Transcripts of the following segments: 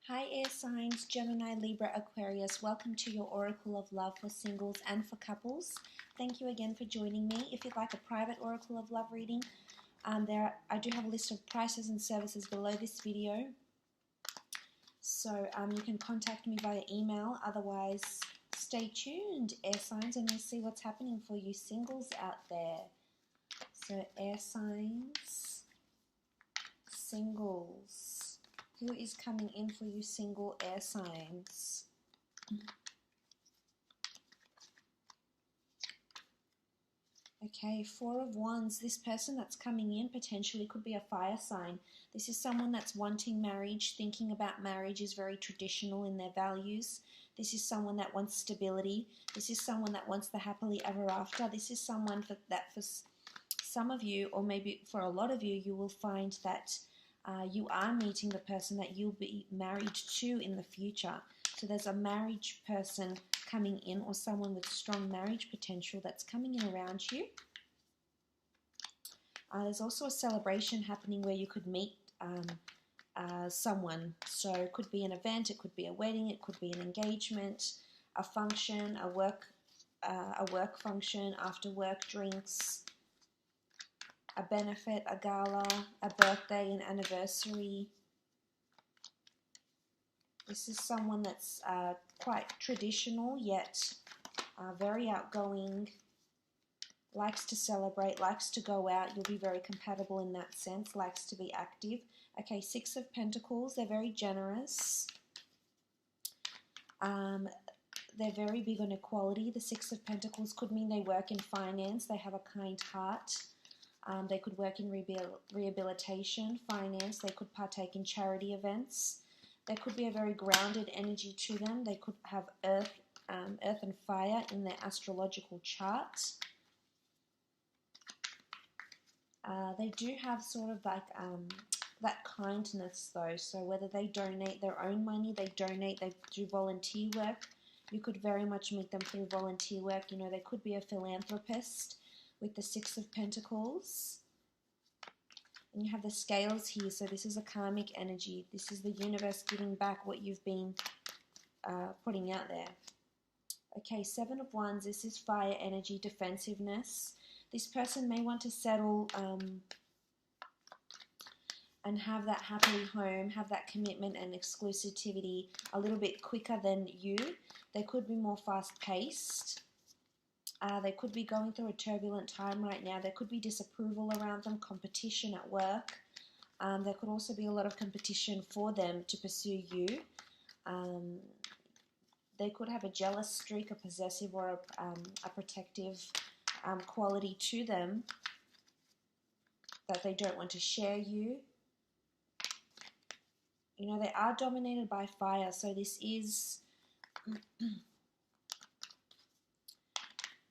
Hi air signs, Gemini, Libra, Aquarius. Welcome to your Oracle of Love for singles and for couples. Thank you again for joining me. If you'd like a private Oracle of Love reading, I do have a list of prices and services below this video. So you can contact me via email. Otherwise, stay tuned, air signs, and we'll see what's happening for you singles out there. So air signs, singles. Who is coming in for you single air signs? Okay, Four of Wands. This person that's coming in potentially could be a fire sign. This is someone that's wanting marriage, thinking about marriage, is very traditional in their values. This is someone that wants stability. This is someone that wants the happily ever after. This is someone that for some of you, or maybe for a lot of you, you will find that you are meeting the person that you'll be married to in the future. So there's a marriage person coming in, or someone with strong marriage potential that's coming in around you. There's also a celebration happening where you could meet someone. So it could be an event, it could be a wedding, it could be an engagement, a function, a work function, after work drinks, a benefit, a gala, a birthday, an anniversary. This is someone that's quite traditional, yet very outgoing, likes to celebrate, likes to go out. You'll be very compatible in that sense, likes to be active. Okay, Six of Pentacles. They're very generous. They're very big on equality. The Six of Pentacles could mean they work in finance. They have a kind heart. They could work in rehabilitation, finance. They could partake in charity events. There could be a very grounded energy to them. They could have earth and fire in their astrological chart. They do have sort of like that kindness though. So whether they donate their own money, they do volunteer work. You could very much meet them through volunteer work. You know, they could be a philanthropist with the Six of Pentacles. And you have the scales here, so this is a karmic energy. This is the universe giving back what you've been putting out there. Okay, Seven of Wands. This is fire energy, defensiveness. This person may want to settle and have that happy home, have that commitment and exclusivity a little bit quicker than you. They could be more fast-paced. They could be going through a turbulent time right now. There could be disapproval around them, competition at work. There could also be a lot of competition for them to pursue you. They could have a jealous streak, a possessive or a protective quality to them that they don't want to share you. You know, they are dominated by fire, so this is...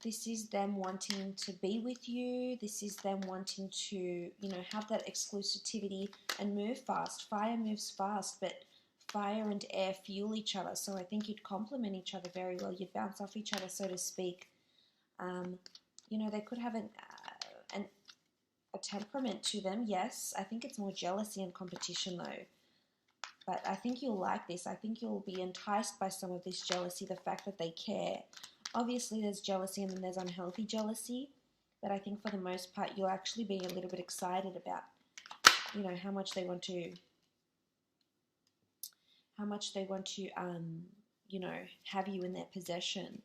This is them wanting to be with you. This is them wanting to, you know, have that exclusivity and move fast. Fire moves fast, but fire and air fuel each other. So I think you'd complement each other very well. You'd bounce off each other, so to speak. You know, they could have a temperament to them, yes. I think it's more jealousy and competition, though. But I think you'll like this. I think you'll be enticed by some of this jealousy, the fact that they care. Obviously, there's jealousy and then there's unhealthy jealousy, but I think for the most part, you'll actually be a little bit excited about, you know, how much they want to, you know, have you in their possession.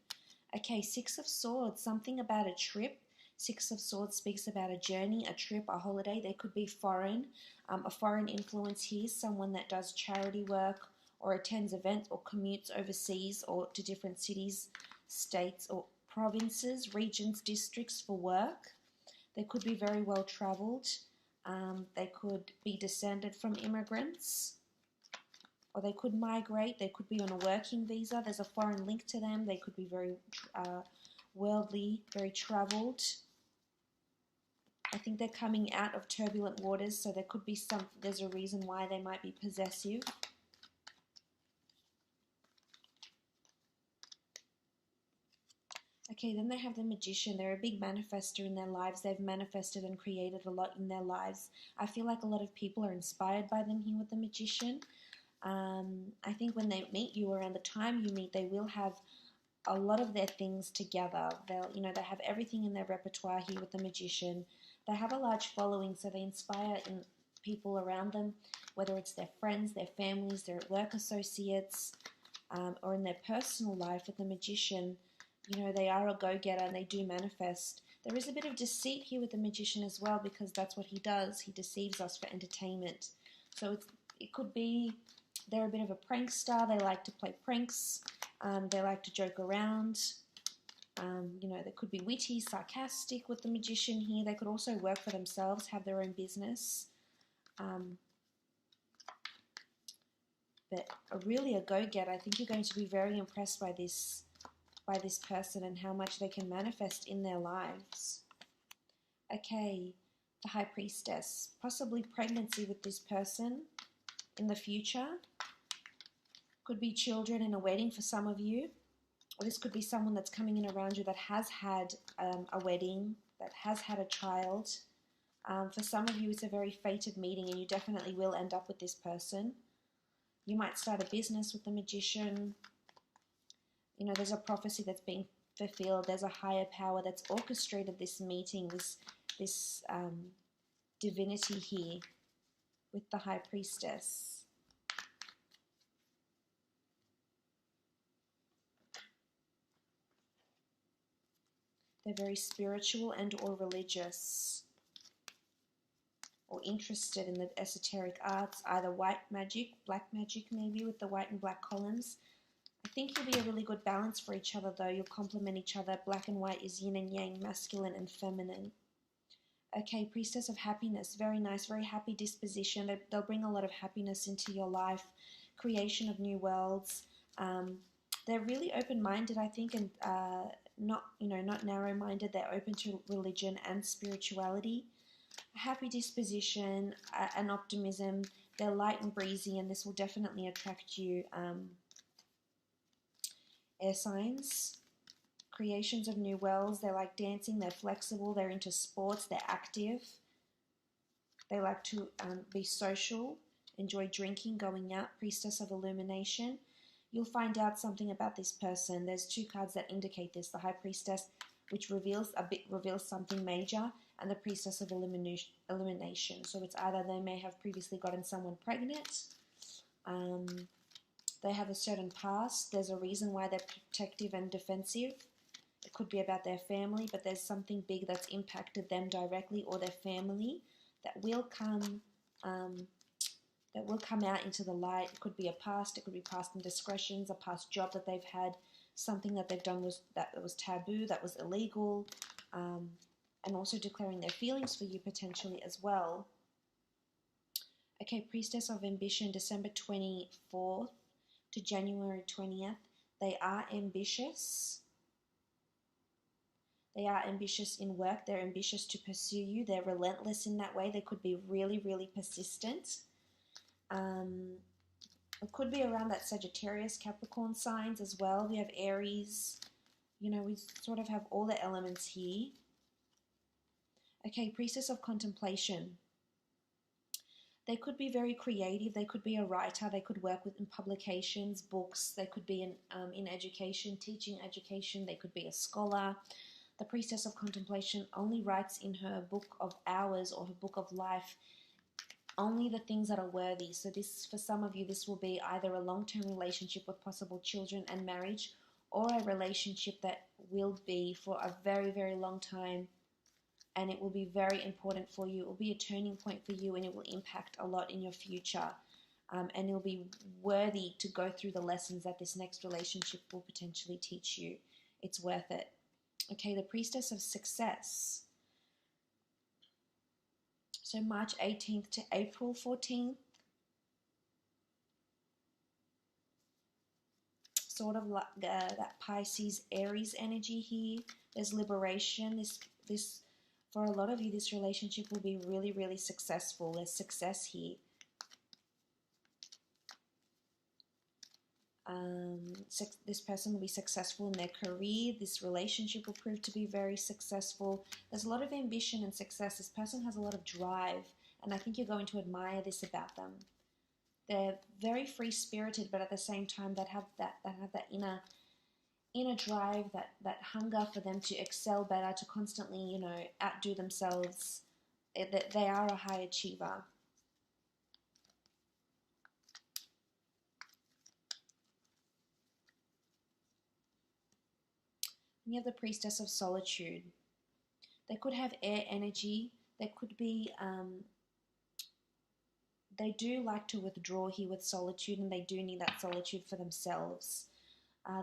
Okay, Six of Swords, something about a trip. Six of Swords speaks about a journey, a trip, a holiday. They could be foreign, a foreign influence here, someone that does charity work or attends events or commutes overseas or to different cities, states or provinces, regions, districts for work. They could be very well travelled. They could be descended from immigrants, or they could migrate. They could be on a working visa. There's a foreign link to them. They could be very worldly, very travelled. I think they're coming out of turbulent waters, so there could be there's a reason why they might be possessive. Okay, then they have the Magician. They're a big manifester in their lives. They've manifested and created a lot in their lives. I feel like a lot of people are inspired by them here with the Magician. I think when they meet you, around the time you meet, they will have a lot of their things together. They have everything in their repertoire here with the Magician. They have a large following, so they inspire in people around them, whether it's their friends, their families, their work associates, or in their personal life with the Magician. They are a go-getter and they do manifest. There is a bit of deceit here with the Magician as well, because that's what he does. He deceives us for entertainment. So it could be they're a bit of a prankster. They like to play pranks. They like to joke around. They could be witty, sarcastic with the Magician here. They could also work for themselves, have their own business. But really a go-getter. I think you're going to be very impressed by this person and how much they can manifest in their lives. Okay, the High Priestess. Possibly pregnancy with this person in the future. Could be children in a wedding for some of you. Or this could be someone that's coming in around you that has had a wedding, that has had a child. For some of you, it's a very fated meeting and you definitely will end up with this person. You might start a business with the Magician. There's a prophecy that's being fulfilled. There's a higher power that's orchestrated this meeting, this divinity here with the High Priestess. They're very spiritual and or religious, or interested in the esoteric arts, either white magic, black magic maybe, with the white and black columns. I think you'll be a really good balance for each other though. You'll complement each other. Black and white is yin and yang, masculine and feminine. Okay, Priestess of Happiness. Very nice, very happy disposition. They'll bring a lot of happiness into your life. Creation of new worlds. They're really open-minded, I think, and not narrow-minded. They're open to religion and spirituality. A happy disposition, an optimism. They're light and breezy, and this will definitely attract you. Air signs, creations of new worlds. They like dancing, they're flexible, they're into sports, they're active. They like to be social, enjoy drinking, going out. Priestess of Illumination. You'll find out something about this person. There's two cards that indicate this. The High Priestess, which reveals something major, and the Priestess of Illumination. So it's either they may have previously gotten someone pregnant, they have a certain past. There's a reason why they're protective and defensive. It could be about their family, but there's something big that's impacted them directly or their family that will come out into the light. It could be a past. It could be past indiscretions, a past job that they've had, something that they've done that was taboo, that was illegal, and also declaring their feelings for you potentially as well. Okay, Priestess of Ambition, December 24th to January 20th. They are ambitious. They are ambitious in work. They're ambitious to pursue you. They're relentless in that way. They could be really, really persistent. It could be around that Sagittarius, Capricorn signs as well. We have Aries. We sort of have all the elements here. Okay, Priestess of Contemplation. They could be very creative. They could be a writer. They could work in publications, books. They could be in education, teaching education. They could be a scholar. The Priestess of Contemplation only writes in her book of hours or her book of life only the things that are worthy. So this, for some of you, this will be either a long-term relationship with possible children and marriage, or a relationship that will be for a very, very long time. And it will be very important for you. It will be a turning point for you, and it will impact a lot in your future. And you'll be worthy to go through the lessons that this next relationship will potentially teach you. It's worth it. Okay, the Priestess of Success. So March 18th to April 14th. Sort of like that Pisces Aries energy here. There's liberation. This for a lot of you, this relationship will be really, really successful. There's success here. This person will be successful in their career. This relationship will prove to be very successful. There's a lot of ambition and success. This person has a lot of drive, and I think you're going to admire this about them. They're very free-spirited, but at the same time that have that inner drive, that hunger for them to excel better, to constantly, you know, outdo themselves. That they are a high achiever. And you have the Priestess of Solitude. They could have air energy. They could be, they do like to withdraw here with solitude, and they do need that solitude for themselves.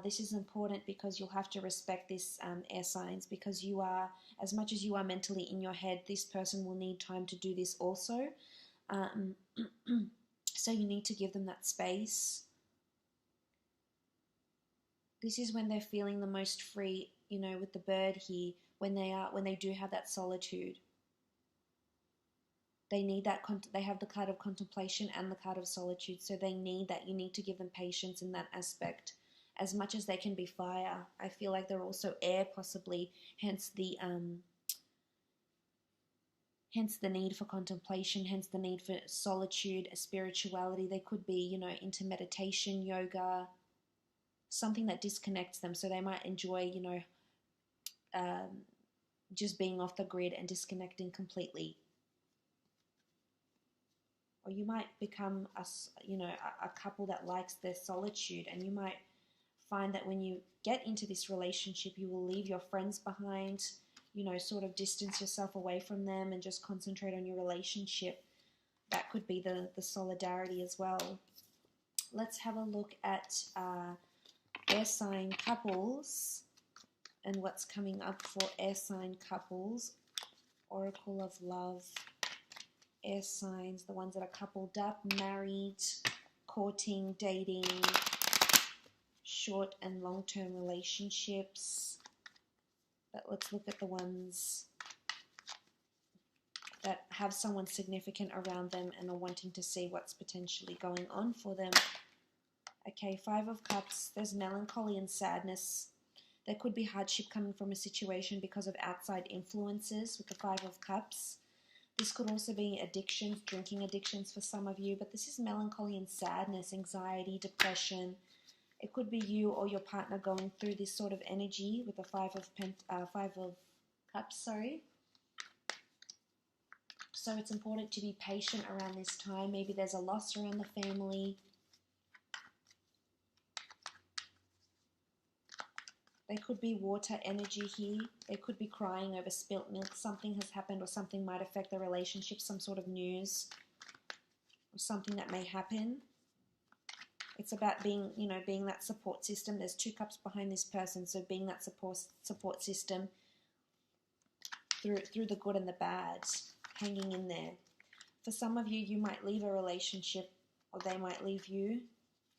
This is important because you'll have to respect this, air signs, because you are, as much as you are mentally in your head, this person will need time to do this also. So you need to give them that space. This is when they're feeling the most free, you know, with the bird here, when they do have that solitude. They need that, they have the card of contemplation and the card of solitude, so they need that. You need to give them patience in that aspect. As much as they can be fire, I feel like they're also air, possibly, hence the need for contemplation, hence the need for solitude, spirituality. They could be, you know, into meditation, yoga, something that disconnects them, so they might enjoy, you know, just being off the grid and disconnecting completely. Or you might become a couple that likes their solitude, and you might find that when you get into this relationship, you will leave your friends behind, you know, sort of distance yourself away from them and just concentrate on your relationship. That could be the solidarity as well. Let's have a look at air sign couples and what's coming up for air sign couples. Oracle of Love. Air signs, the ones that are coupled up, married, courting, dating, short and long-term relationships. But let's look at the ones that have someone significant around them and are wanting to see what's potentially going on for them. Okay, Five of Cups. There's melancholy and sadness. There could be hardship coming from a situation because of outside influences with the Five of Cups. This could also be addictions, drinking addictions for some of you, but this is melancholy and sadness, anxiety, depression. It could be you or your partner going through this sort of energy with the Five of Cups, sorry. So it's important to be patient around this time. Maybe there's a loss around the family. There could be water energy here. They could be crying over spilt milk. Something has happened, or something might affect the relationship, some sort of news or something that may happen. It's about being, you know, being that support system. There's two cups behind this person, so being that support system through the good and the bad, hanging in there. For some of you, you might leave a relationship, or they might leave you.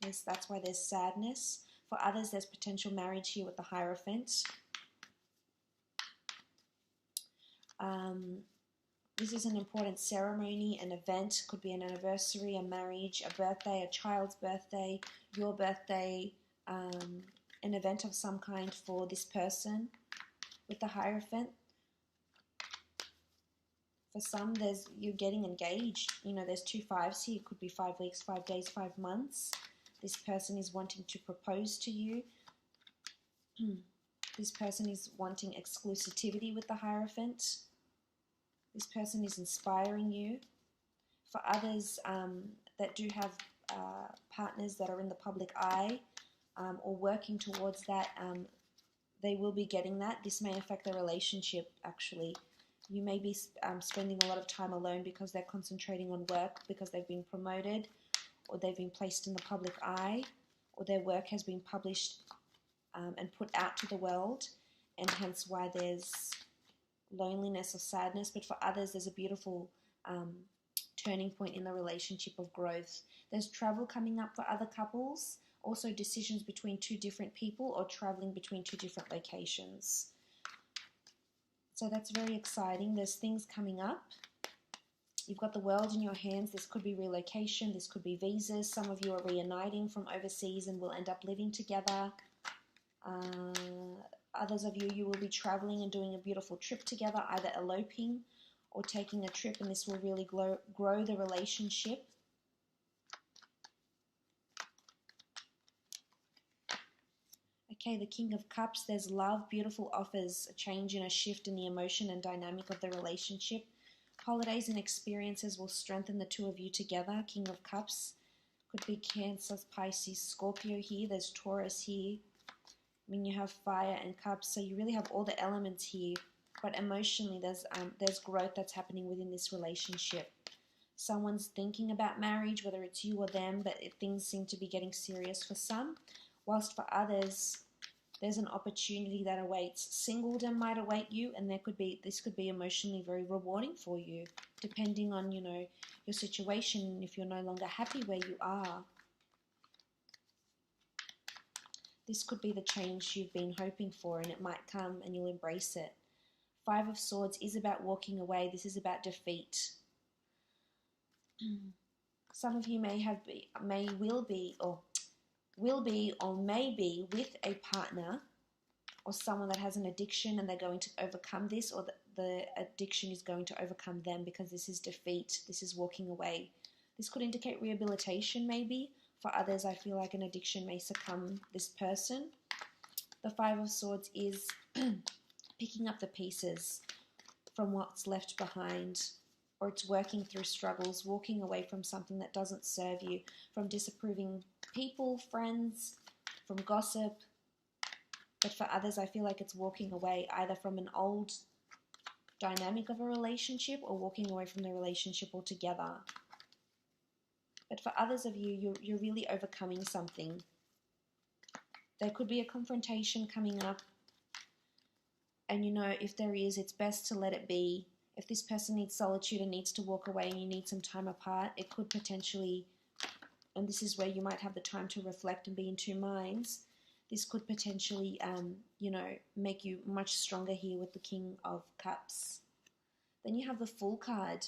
Yes, that's why there's sadness. For others, there's potential marriage here with the Hierophant. This is an important ceremony, an event. Could be an anniversary, a marriage, a birthday, a child's birthday, your birthday, an event of some kind for this person with the Hierophant. For some, you're getting engaged. You know, there's two fives here. It could be 5 weeks, 5 days, 5 months. This person is wanting to propose to you. This person is wanting exclusivity with the Hierophant. This person is inspiring you. For others that do have partners that are in the public eye or working towards that, they will be getting that. This may affect their relationship, actually. You may be spending a lot of time alone because they're concentrating on work, because they've been promoted, or they've been placed in the public eye, or their work has been published and put out to the world, and hence why there's loneliness or sadness. But for others, there's a beautiful turning point in the relationship of growth. There's travel coming up for other couples, also decisions between two different people, or traveling between two different locations. So that's very exciting. There's things coming up. You've got the world in your hands. This could be relocation. This could be visas. Some of you are reuniting from overseas and will end up living together. Others of you, you will be traveling and doing a beautiful trip together, either eloping or taking a trip, and this will really grow the relationship. Okay, the King of Cups, there's love, beautiful offers, a change and a shift in the emotion and dynamic of the relationship. Holidays and experiences will strengthen the two of you together. King of Cups could be Cancer, Pisces, Scorpio here. There's Taurus here. I mean, you have fire and cups, so you really have all the elements here. But emotionally, there's growth that's happening within this relationship. Someone's thinking about marriage, whether it's you or them, but things seem to be getting serious for some. Whilst for others, there's an opportunity that awaits. Singledom might await you, and this could be emotionally very rewarding for you, depending on, you know, your situation, if you're no longer happy where you are. This could be the change you've been hoping for, and it might come and you'll embrace it. Five of Swords is about walking away. This is about defeat. Some of you will be or may be with a partner or someone that has an addiction, and they're going to overcome this, or the addiction is going to overcome them, because this is defeat. This is walking away. This could indicate rehabilitation maybe. For others, I feel like an addiction may succumb this person. The Five of Swords is picking up the pieces from what's left behind, or it's working through struggles, walking away from something that doesn't serve you, from disapproving people, friends, from gossip. But for others, I feel like it's walking away either from an old dynamic of a relationship or walking away from the relationship altogether. But for others of you, you're really overcoming something. There could be a confrontation coming up. And you know, if there is, it's best to let it be. If this person needs solitude and needs to walk away and you need some time apart, it could potentially, and this is where you might have the time to reflect and be in two minds, this could potentially, you know, make you much stronger here with the King of Cups. Then you have the Fool card.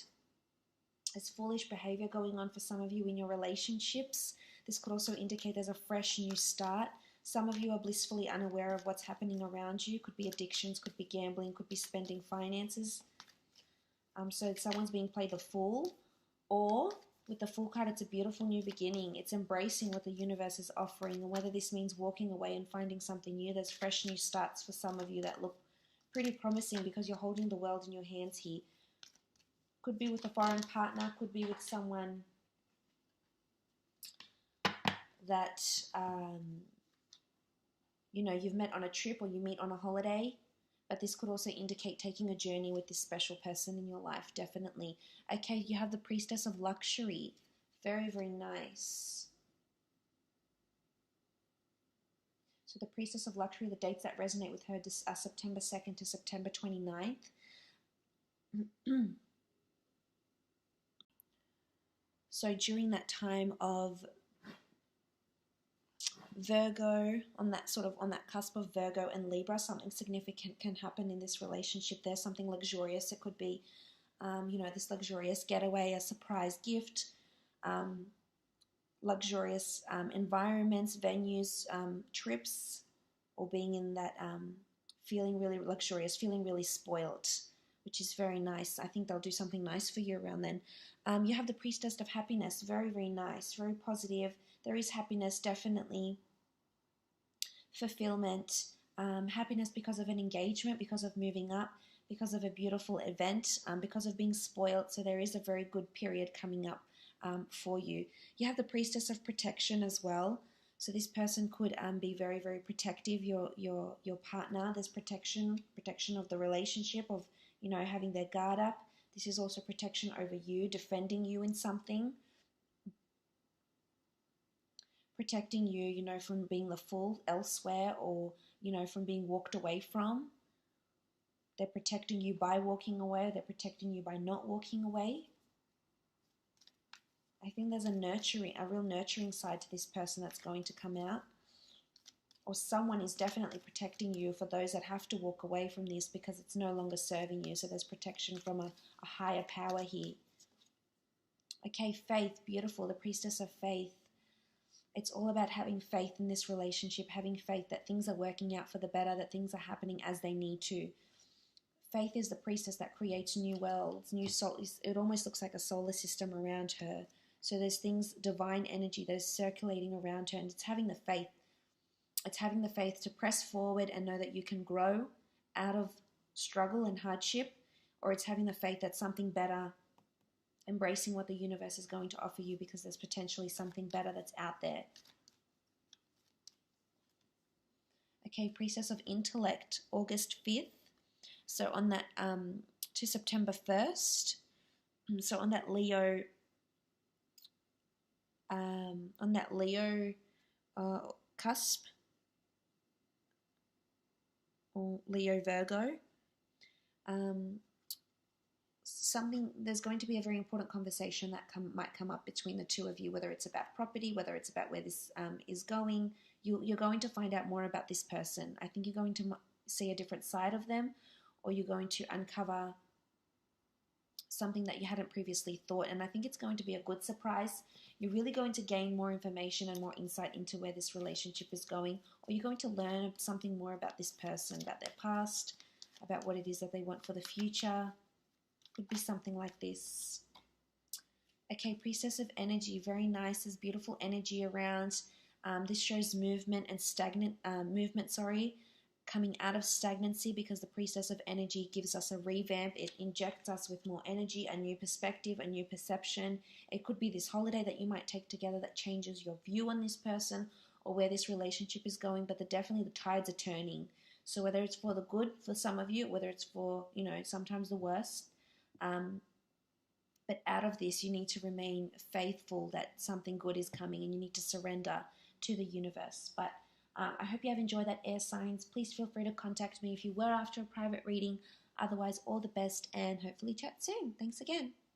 There's foolish behavior going on for some of you in your relationships. This could also indicate there's a fresh new start. Some of you are blissfully unaware of what's happening around you. Could be addictions, could be gambling, could be spending finances. So someone's being played the fool. Or with the Fool card, it's a beautiful new beginning. It's embracing what the universe is offering, and whether this means walking away and finding something new. There's fresh new starts for some of you that look pretty promising because you're holding the world in your hands here. Could be with a foreign partner, could be with someone that, you know, you've met on a trip or you meet on a holiday. But this could also indicate taking a journey with this special person in your life, definitely. Okay, you have the Priestess of Luxury. Very, very nice. So the Priestess of Luxury, the dates that resonate with her are September 2nd to September 29th. So during that time of Virgo, on that cusp of Virgo and Libra, something significant can happen in this relationship. There's something luxurious. It could be, you know, this luxurious getaway, a surprise gift, luxurious environments, venues, trips, or being in that feeling really luxurious, feeling really spoilt, which is very nice. I think they'll do something nice for you around then. You have the Priestess of Happiness. Very, very nice, very positive. There is happiness, definitely. Fulfillment, happiness because of an engagement, because of moving up, because of a beautiful event, because of being spoiled. So there is a very good period coming up for you. You have the Priestess of Protection as well. So this person could be very, very protective. Your partner. There's protection of the relationship, of, you know, having their guard up. This is also protection over you, defending you in something. Protecting you, you know, from being the fool elsewhere, or, you know, from being walked away from. They're protecting you by walking away. They're protecting you by not walking away. I think there's a real nurturing side to this person that's going to come out. Or someone is definitely protecting you for those that have to walk away from this because it's no longer serving you. So there's protection from a higher power here. Okay, faith, beautiful. The Priestess of Faith. It's all about having faith in this relationship, having faith that things are working out for the better, that things are happening as they need to. Faith is the priestess that creates new worlds, new soul. It almost looks like a solar system around her. So there's things, divine energy that is circulating around her, and it's having the faith. It's having the faith to press forward and know that you can grow out of struggle and hardship, or it's having the faith that something better, embracing what the universe is going to offer you because there's potentially something better that's out there. Okay, Priestess of Intellect, August 5th. So on that, to September 1st. So on that Leo, cusp, or Leo Virgo, there's going to be a very important conversation that might come up between the two of you, whether it's about property, whether it's about where this is going. You're going to find out more about this person. I think you're going to see a different side of them, or you're going to uncover something that you hadn't previously thought, and I think it's going to be a good surprise. You're really going to gain more information and more insight into where this relationship is going, or you're going to learn something more about this person, about their past, about what it is that they want for the future. Could be something like this. Okay, Priestess of Energy, very nice. There's beautiful energy around. This shows movement and coming out of stagnancy, because the Priestess of Energy gives us a revamp. It injects us with more energy, a new perspective, a new perception. It could be this holiday that you might take together that changes your view on this person or where this relationship is going, but definitely the tides are turning. So whether it's for the good for some of you, whether it's for, sometimes the worst, but out of this, you need to remain faithful that something good is coming, and you need to surrender to the universe. But I hope you have enjoyed that, air signs. Please feel free to contact me if you were after a private reading. Otherwise, all the best, and hopefully chat soon. Thanks again.